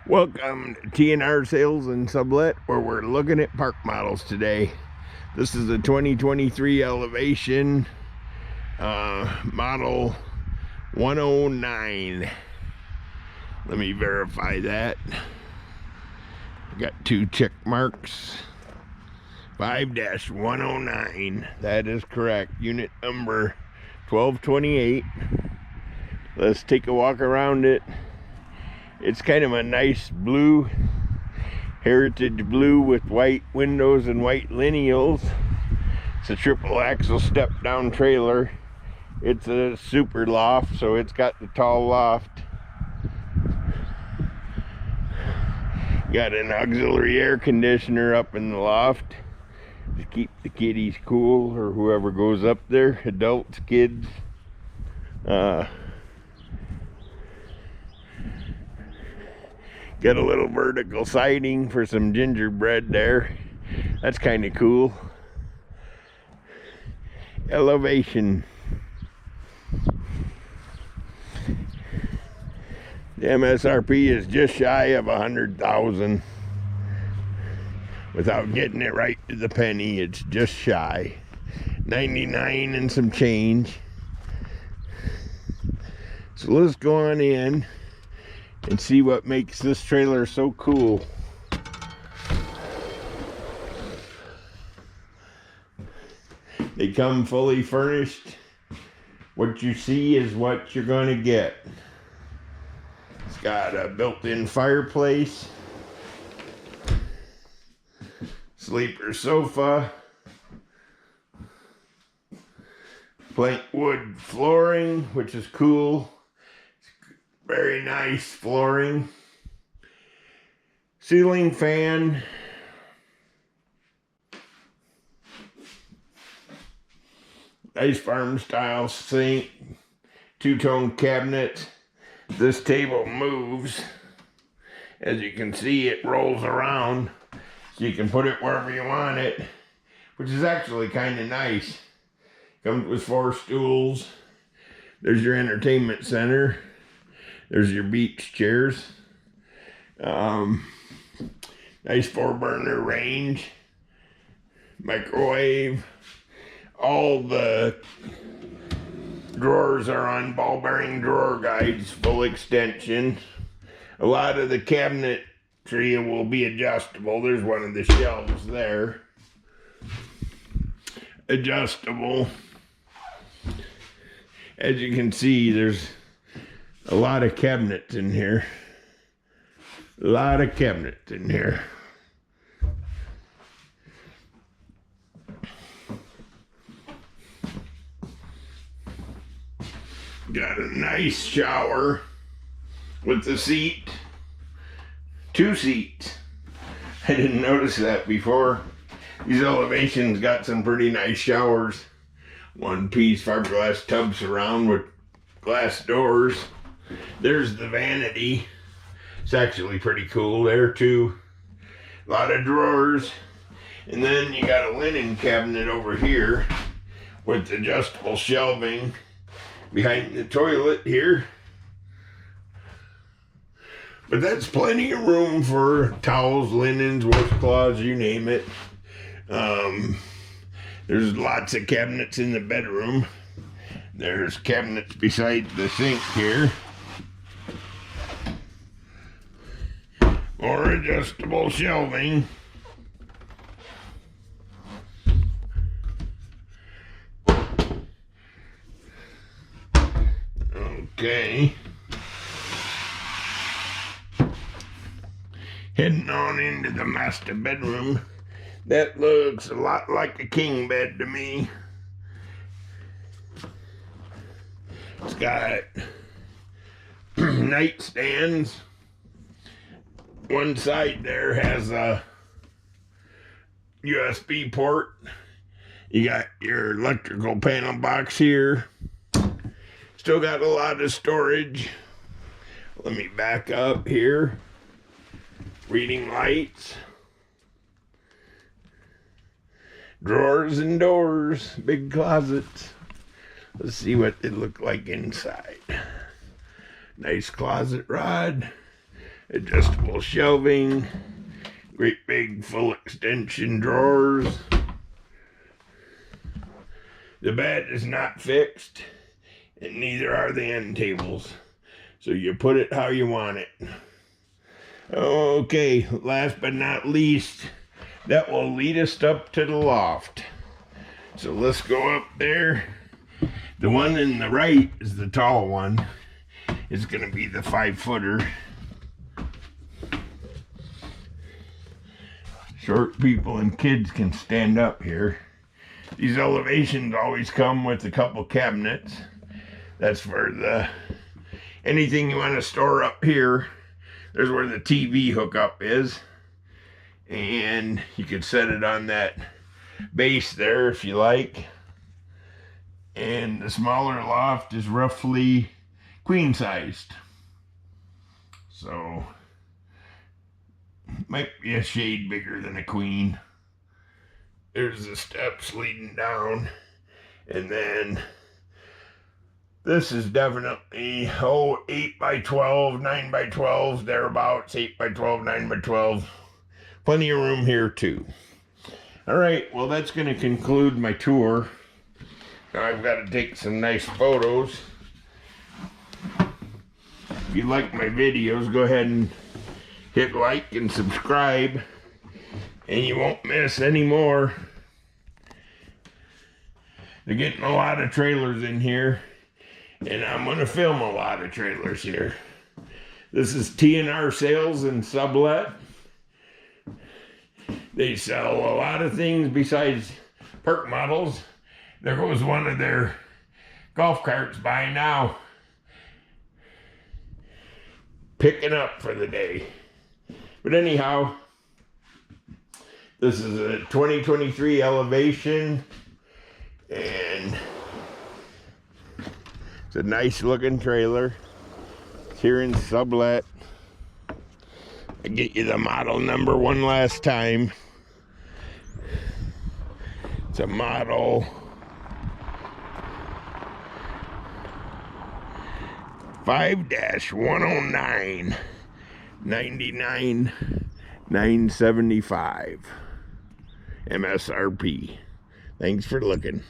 Welcome to TNR Sales and Sublet, where we're looking at park models today. This is a 2023 Elevation model 109. Let me verify that. Got two check marks. 5-109. That is correct. Unit number 1228. Let's take a walk around it. It's kind of a nice blue, heritage blue with white windows and white lineals. It's a triple axle step down trailer. It's a super loft, so it's got the tall loft. Got an auxiliary air conditioner up in the loft to keep the kiddies cool, or whoever goes up there, adults, kids. Got a little vertical siding for some gingerbread there. That's kind of cool. Elevation. The MSRP is just shy of 100,000. Without getting it right to the penny, it's just shy. 99 and some change. So let's go on in and see what makes this trailer so cool. They come fully furnished. What you see is what you're going to get. It's got a built-in fireplace, sleeper sofa, plank wood flooring, which is cool. Very nice flooring. Ceiling fan. Nice farm style sink. Two-tone cabinet. This table moves. As you can see, it rolls around. So you can put it wherever you want it, which is actually kind of nice. Comes with 4 stools. There's your entertainment center. There's your beach chairs. Nice 4-burner range. Microwave. All the drawers are on ball bearing drawer guides, full extension. A lot of the cabinetry will be adjustable. There's one of the shelves there. Adjustable. As you can see, there's a lot of cabinets in here. A lot of cabinets in here. Got a nice shower with the seat. 2 seats. I didn't notice that before. These Elevations got some pretty nice showers. 1-piece fiberglass tub surround with glass doors. There's the vanity. It's actually pretty cool there too. A lot of drawers. And then you got a linen cabinet over here with adjustable shelving behind the toilet here. But that's plenty of room for towels, linens, washcloths, you name it. There's lots of cabinets in the bedroom. There's cabinets beside the sink here. More adjustable shelving. Okay. Heading on into the master bedroom. That looks a lot like a king bed to me. It's got nightstands. One side there has a USB port. You got your electrical panel box here. Still got a lot of storage. Let me back up here. Reading lights. Drawers and doors. Big closets. Let's see what they look like inside. Nice closet rod. adjustable shelving, great big full extension drawers. The bed is not fixed, and neither are the end tables. So you put it how you want it. Okay, last but not least, that will lead us up to the loft. So let's go up there. The one in the right is the tall one. It's gonna be the 5-footer. Short people and kids can stand up here. These elevations always come with a couple cabinets. That's for anything you want to store up here. There's where the TV hookup is. And you can set it on that base there if you like. And the smaller loft is roughly queen sized. So might be a shade bigger than a queen. There's the steps leading down. And then this is definitely 8 by 12, 9 by 12, thereabouts, 8 by 12, 9 by 12. Plenty of room here too. All right, well, that's going to conclude my tour. Now I've got to take some nice photos. If you like my videos, go ahead and hit like and subscribe, and you won't miss any more. They're getting a lot of trailers in here, and I'm going to film a lot of trailers here. This is T&R Sales and Sublet. They sell a lot of things besides park models. There goes one of their golf carts by now, picking up for the day. But anyhow, this is a 2023 Elevation, and it's a nice looking trailer. It's here in Sublet. I get you the model number one last time. It's a model 5-109 $99,975 MSRP. Thanks for looking.